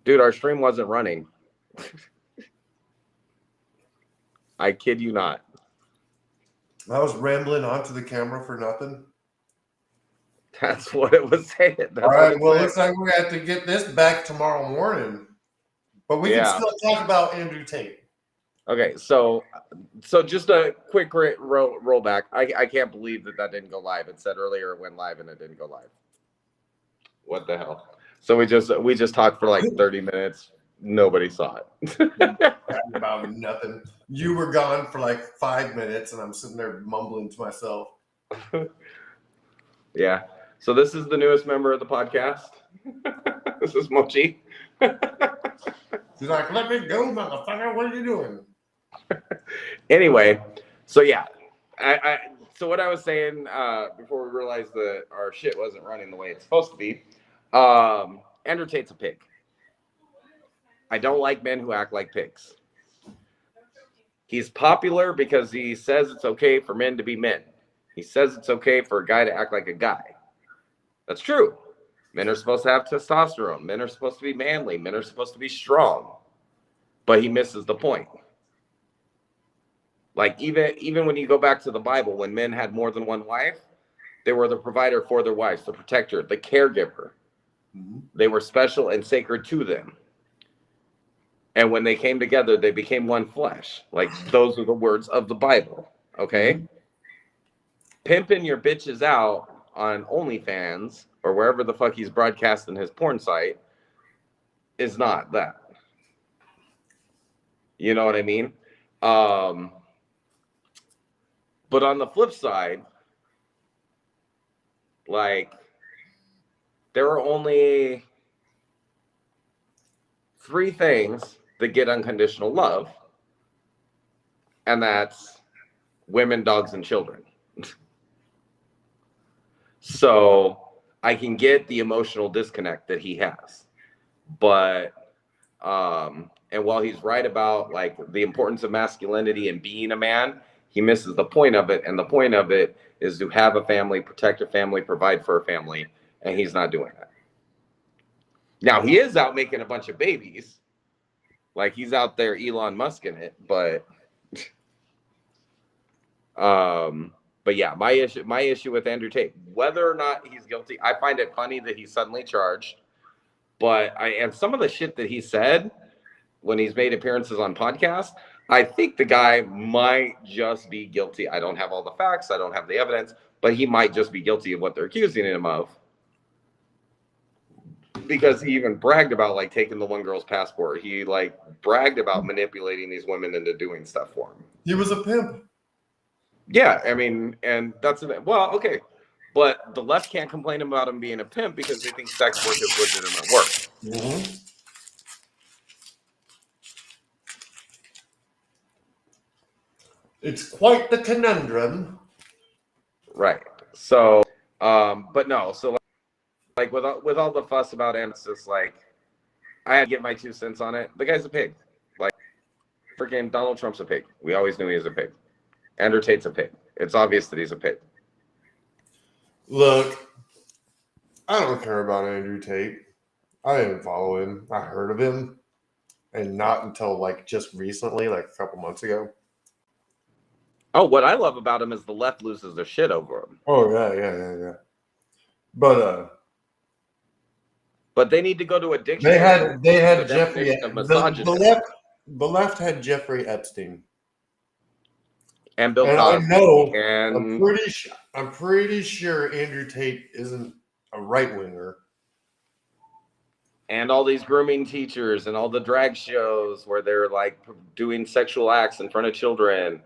Dude, our stream wasn't running. I kid you not. I was rambling onto the camera for nothing. That's what it was saying. That's all right, well, it looks like we have to get this back tomorrow morning. But we can still talk about Andrew Tate. Okay, so just a quick rollback. I can't believe that didn't go live. It said earlier it went live and it didn't go live. What the hell? So we just talked for like 30 minutes. Nobody saw it. About nothing. You were gone for like 5 minutes, and I'm sitting there mumbling to myself. Yeah. So this is the newest member of the podcast. This is Mochi. She's like, "Let me go, motherfucker. What are you doing?" Anyway, so yeah, so what I was saying before we realized that our shit wasn't running the way it's supposed to be, Andrew Tate's a pig. I don't like men who act like pigs. He's popular because he says it's okay for men to be men. He says it's okay for a guy to act like a guy. That's true. Men are supposed to have testosterone. Men are supposed to be manly. Men are supposed to be strong. But he misses the point. Like even when you go back to the Bible, when men had more than one wife, they were the provider for their wives, the protector, the caregiver. Mm-hmm. They were special and sacred to them. And when they came together, they became one flesh. Like, those are the words of the Bible, okay? Mm-hmm. Pimping your bitches out on OnlyFans or wherever the fuck he's broadcasting his porn site is not that. You know what I mean? But on the flip side, like, there are only 3 things that get unconditional love, and that's women, dogs, and children. So I can get the emotional disconnect that he has, but and while he's right about like the importance of masculinity and being a man, he misses the point of it. And the point of it is to have a family, protect a family, provide for a family, and he's not doing that. Now he is out making a bunch of babies, like he's out there Elon Musk in it, but yeah, my issue with Andrew Tate, whether or not he's guilty, I find it funny that he's suddenly charged. But and some of the shit that he said when he's made appearances on podcasts, I think the guy might just be guilty. I don't have all the facts, I don't have the evidence, but he might just be guilty of what they're accusing him of. Because he even bragged about like taking the one girl's passport. He like bragged about manipulating these women into doing stuff for him. He was a pimp. Yeah, I mean, and that's well, okay, but the left can't complain about him being a pimp because they think sex work is legitimate work. Mm-hmm. It's quite the conundrum, right? So, but no, so like with all the fuss about him, it's just like I had to get my 2 cents on it. The guy's a pig. Like, freaking Donald Trump's a pig. We always knew he was a pig. Andrew Tate's a pig. It's obvious that he's a pig. Look, I don't care about Andrew Tate. I didn't follow him. I heard of him, and not until like just recently, like a couple months ago. Oh, what I love about him is the left loses their shit over him. Oh yeah. But they need to go to a dictionary. They had Jeffrey. The left had Jeffrey Epstein. And Bill Cosby. I know. And I'm pretty sure Andrew Tate isn't a right winger. And all these grooming teachers and all the drag shows where they're like doing sexual acts in front of children.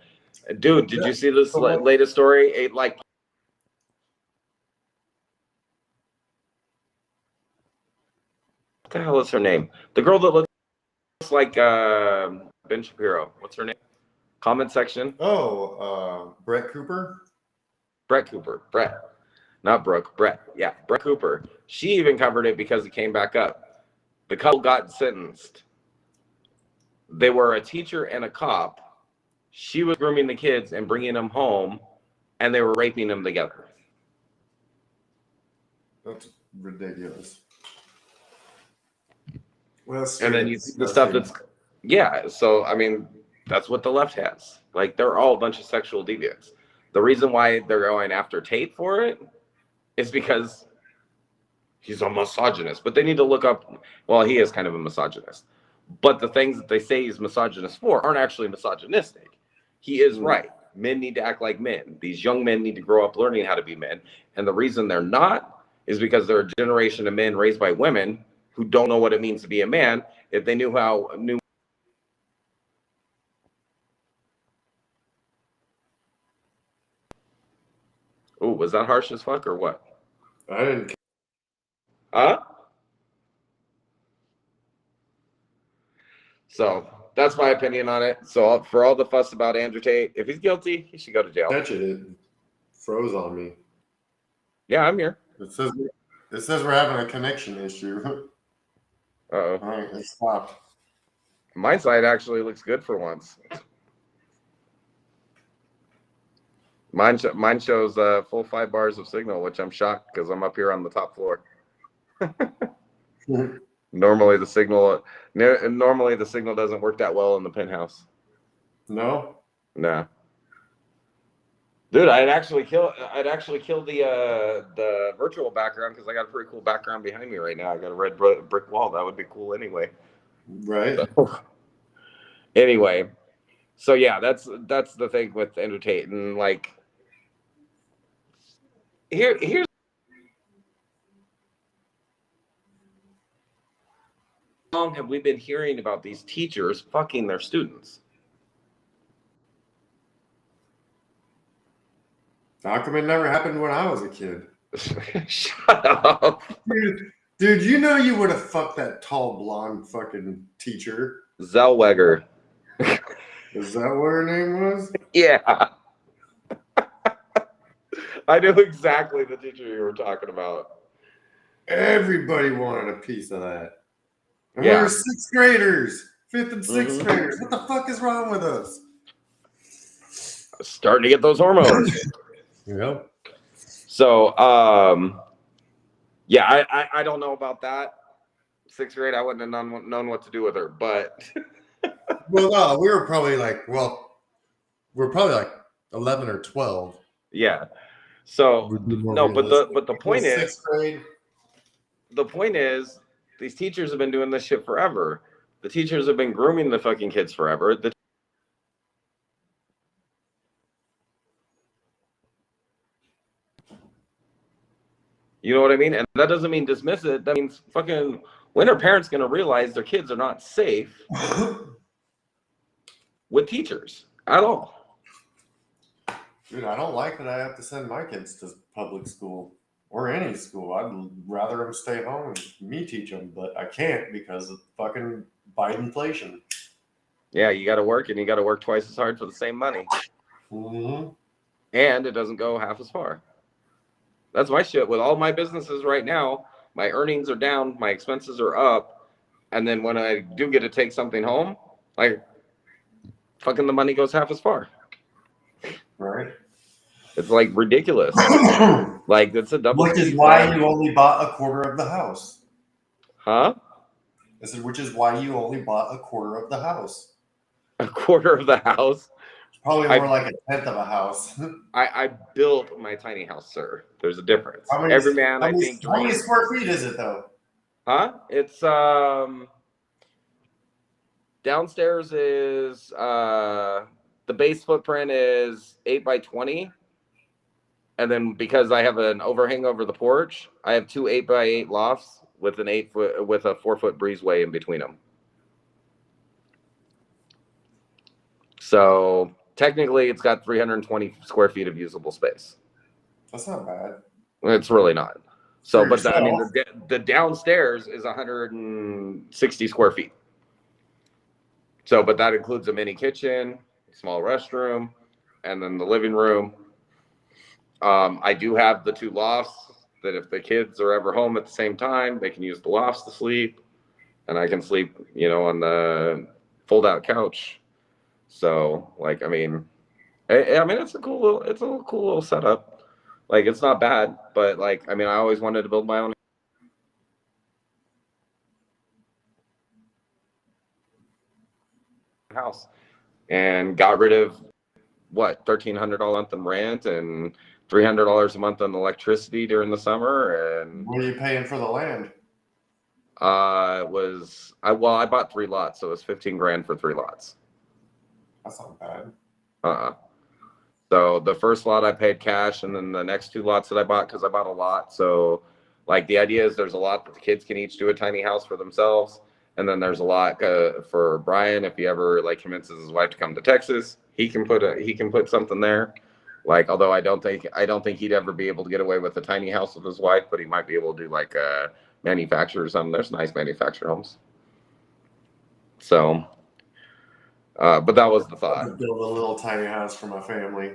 Dude, did you see this latest story? What the hell is her name? The girl that looks like Ben Shapiro. What's her name? Comment section. Brett Cooper. Brett Cooper. Brett. Not Brooke. Brett. Yeah, Brett Cooper. She even covered it because it came back up. The couple got sentenced. They were a teacher and a cop. She was grooming the kids and bringing them home, and they were raping them together. That's ridiculous. Well, that's And then you see the stuff that's, yeah. So, I mean, that's what the left has. Like, they're all a bunch of sexual deviants. The reason why they're going after Tate for it is because he's a misogynist. But they need to look up, well, he is kind of a misogynist. But the things that they say he's misogynist for aren't actually misogynistic. He is right. Men need to act like men. These young men need to grow up learning how to be men. And the reason they're not is because they're a generation of men raised by women who don't know what it means to be a man. If they knew oh, was that harsh as fuck or what? I didn't. Huh? So that's my opinion on it. So for all the fuss about Andrew Tate, if he's guilty, he should go to jail. Catch it. It froze on me. Yeah, I'm here. It says we're having a connection issue. Uh-oh. All right, it stopped. My side actually looks good for once. Mine shows full 5 bars of signal, which I'm shocked because I'm up here on the top floor. Normally the signal doesn't work that well in the penthouse. No? Nah. Dude, I'd actually kill the virtual background because I got a pretty cool background behind me right now. I got a red brick wall. That would be cool anyway. Right. So, anyway, so yeah, that's the thing with Andrew Tate, and like here's how long have we been hearing about these teachers fucking their students? How come it never happened when I was a kid? Shut up. Dude, you know you would have fucked that tall blonde fucking teacher. Zellweger. Is that what her name was? Yeah. I knew exactly the teacher you were talking about. Everybody wanted a piece of that. And Yeah. we were 6th graders, 5th and 6th graders. What the fuck is wrong with us? Starting to get those hormones. Yep. So, yeah, I don't know about that. 6th grade, I wouldn't have known what to do with her, but. Well, no, we were probably like 11 or 12. Yeah. So no, but the point is, 6th grade. The point is, these teachers have been doing this shit forever. The teachers have been grooming the fucking kids forever. You know what I mean? And that doesn't mean dismiss it. That means fucking when are parents going to realize their kids are not safe with teachers at all? Dude, I don't like that I have to send my kids to public school or any school. I'd rather them stay home and me teach them, but I can't because of fucking Bidenflation. Yeah, you got to work, and you got to work twice as hard for the same money. Mm-hmm. And it doesn't go half as far. That's my shit. With all my businesses right now, my earnings are down, my expenses are up, and then when I do get to take something home, like fucking the money goes half as far. Right. It's like ridiculous. Like it's a double. Which is why you only bought a quarter of the house. Huh? I said, which is why you only bought a quarter of the house. A quarter of the house? Probably more like a tenth of a house. I built my tiny house, sir. There's a difference. How many square feet is it though? Huh? It's downstairs is the base footprint is 8 by 20. And then because I have an overhang over the porch, I have 2 8 by 8 lofts with a 4-foot breezeway in between them. So technically it's got 320 square feet of usable space. That's not bad. It's really not. So, but I mean, the downstairs is 160 square feet. So, but that includes a mini kitchen, small restroom, and then the living room. I do have the 2 lofts that if the kids are ever home at the same time, they can use the lofts to sleep, and I can sleep, on the fold-out couch. So, like, I mean, it's a cool little setup. Like, it's not bad, but like, I mean, I always wanted to build my own. house and got rid of what, $1,300 a month in rent and $300 a month on electricity during the summer. And what are you paying for the land? I bought 3 lots, so it was 15 grand for 3 lots. That's not bad. So the first lot I paid cash, and then the next 2 lots that I bought, because I bought a lot. So like the idea is there's a lot that the kids can each do a tiny house for themselves, and then there's a lot for Brian if he ever like convinces his wife to come to Texas, he can put something there. Like, although I don't think he'd ever be able to get away with a tiny house with his wife, but he might be able to do like a manufacturer or something. There's nice manufactured homes. So, but that was the thought. Build a little tiny house for my family.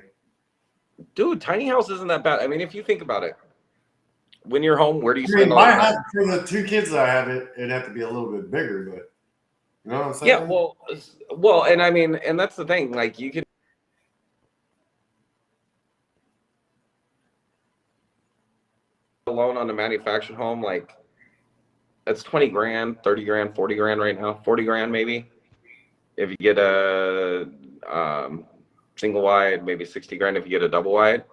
Dude, tiny house isn't that bad. I mean, if you think about it, when you're home, where do you spend all my the time? house, for the 2 kids that I have, it'd have to be a little bit bigger, but you know what I'm saying? Yeah, well, and I mean, and that's the thing. Like, you can alone on a manufactured home, like it's 20 grand, 30 grand, 40 grand right now, 40 grand maybe. If you get a single wide, maybe 60 grand if you get a double wide.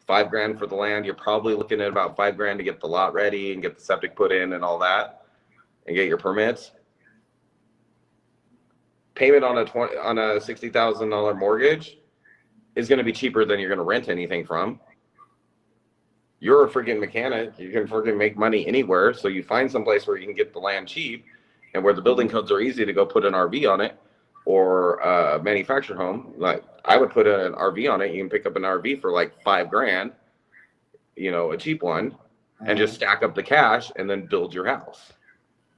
5 grand for the land. You're probably looking at about 5 grand to get the lot ready and get the septic put in and all that, and get your permits. Payment on a $60,000 mortgage is going to be cheaper than you're going to rent anything from. You're a freaking mechanic. You can freaking make money anywhere. So you find some place where you can get the land cheap and where the building codes are easy to go put an RV on it, or a manufactured home. Like, I would put an RV on it. You can pick up an RV for like 5 grand, you know, a cheap one, and just stack up the cash and then build your house.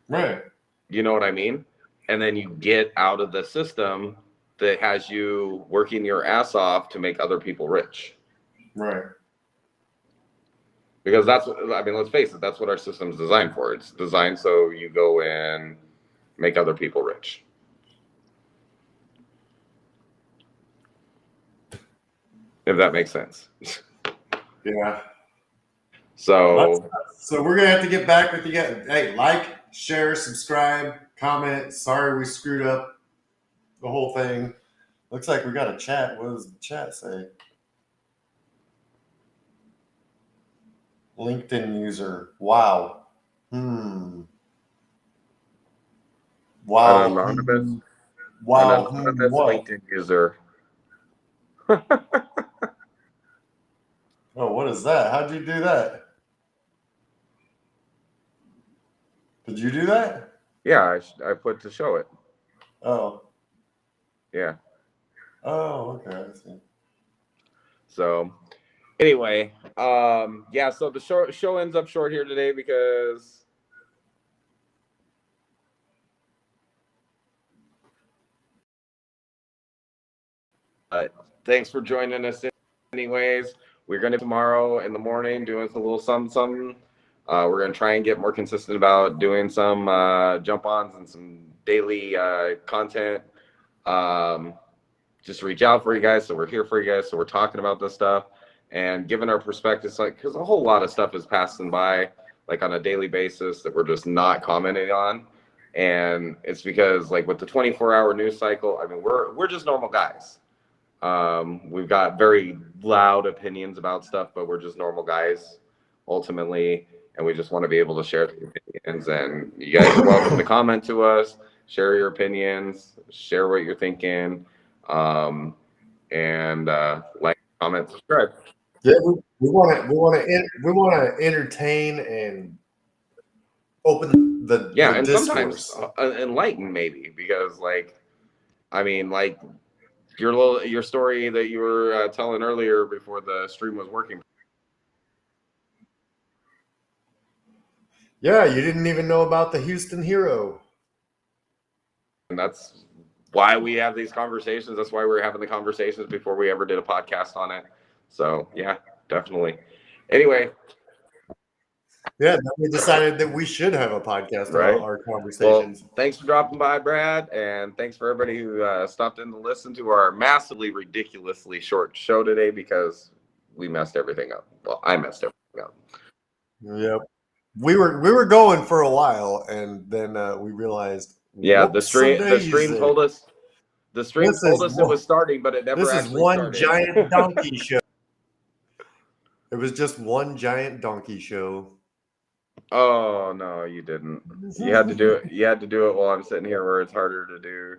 Right. You know what I mean? And then you get out of the system that has you working your ass off to make other people rich. Right. Because that's, I mean, let's face it, that's what our system's designed for. It's designed so you go and make other people rich. If that makes sense. Yeah. So we're gonna have to get back with you guys. Hey, like, share, subscribe, comment. Sorry we screwed up the whole thing. Looks like we got a chat. What does the chat say? LinkedIn user. Wow. Wow. An anonymous Wow. what? LinkedIn user. Oh, what is that? How'd you do that? Did you do that? Yeah, I put to show it. Oh. Yeah. Oh, okay. I see. So anyway, yeah, so the show ends up short here today because thanks for joining us anyways. We're going to tomorrow in the morning doing a little something. We're going to try and get more consistent about doing some jump-ons and some daily content. Just reach out for you guys. So we're here for you guys. So we're talking about this stuff and giving our perspectives, like, because a whole lot of stuff is passing by like on a daily basis that we're just not commenting on. And it's because, like, with the 24-hour news cycle, I mean, we're just normal guys. We've got very loud opinions about stuff, but we're just normal guys ultimately, and we just want to be able to share the opinions. And you guys are welcome to comment to us, share your opinions, share what you're thinking, and like, comment, subscribe. Yeah, we want to entertain and open the and discourse. sometimes enlighten, maybe, because, like, I mean, like, your story that you were telling earlier before the stream was working. Yeah, you didn't even know about the Houston hero. And that's why we have these conversations. That's why we're having the conversations before we ever did a podcast on it. So yeah, definitely. Anyway. Yeah, we decided that we should have a podcast right? about our conversations. Well, thanks for dropping by, Brad, and thanks for everybody who stopped in to listen to our massively, ridiculously short show today, because we messed everything up. Well, I messed everything up. Yep. We were going for a while, and then we realized. Yeah, the stream told us The stream told us it was starting, but it never This is actually one started. giant donkey show. It was just one giant donkey show. Oh no, you didn't. You had to do it. You had to do it while I'm sitting here, where it's harder to do.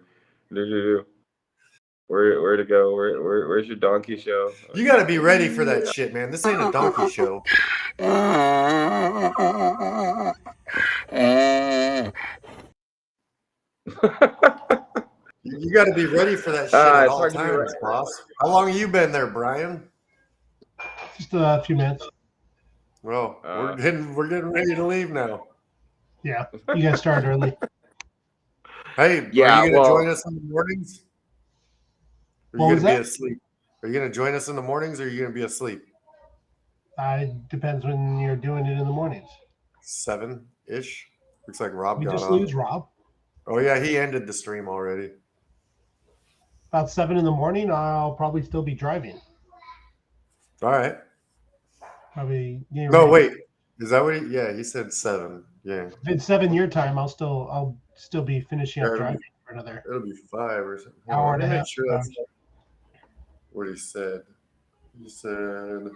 Where to go? Where's your donkey show? You got to be ready for that shit, man. This ain't a donkey show. You got to be ready for that shit at all times, boss. How long have you been there, Brian? Just a few minutes. Well, we're getting ready to leave now. Yeah, you guys started early. Hey, yeah, are you going to join us in the mornings? Are you going to be asleep? Are you going to join us in the mornings, or are you going to be asleep? Depends when you're doing it in the mornings. 7-ish. Looks like Rob We got just on. lose Rob. Oh yeah, he ended the stream already. About 7 in the morning, I'll probably still be driving. All right. Probably. No, wait. Is that what? He said 7. Yeah. If it's 7 your time, I'll still be finishing up driving for another. It'll be 5 or something. Hour and a half. Make sure that's what he said. He said,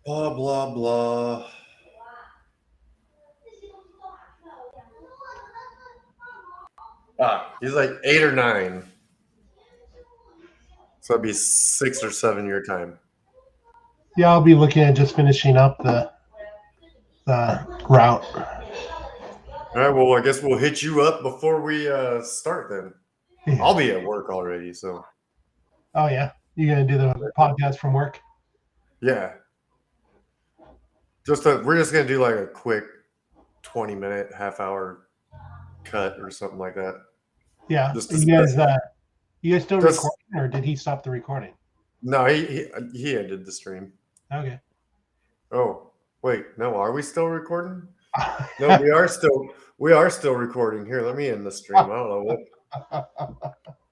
blah blah blah. He's like 8 or 9. So it'd be 6 or 7 your time. Yeah, I'll be looking at just finishing up the route. All right. Well, I guess we'll hit you up before we start then. Yeah. I'll be at work already, so. Oh yeah, you gonna do the podcast from work? Yeah. We're just gonna do like a quick 20-minute, half-hour cut or something like that. Yeah. You guys still recording, or did he stop the recording? No, he ended the stream. Okay. Oh, wait, no, are we still recording? No, we are still recording. Here, let me end the stream. I don't know what.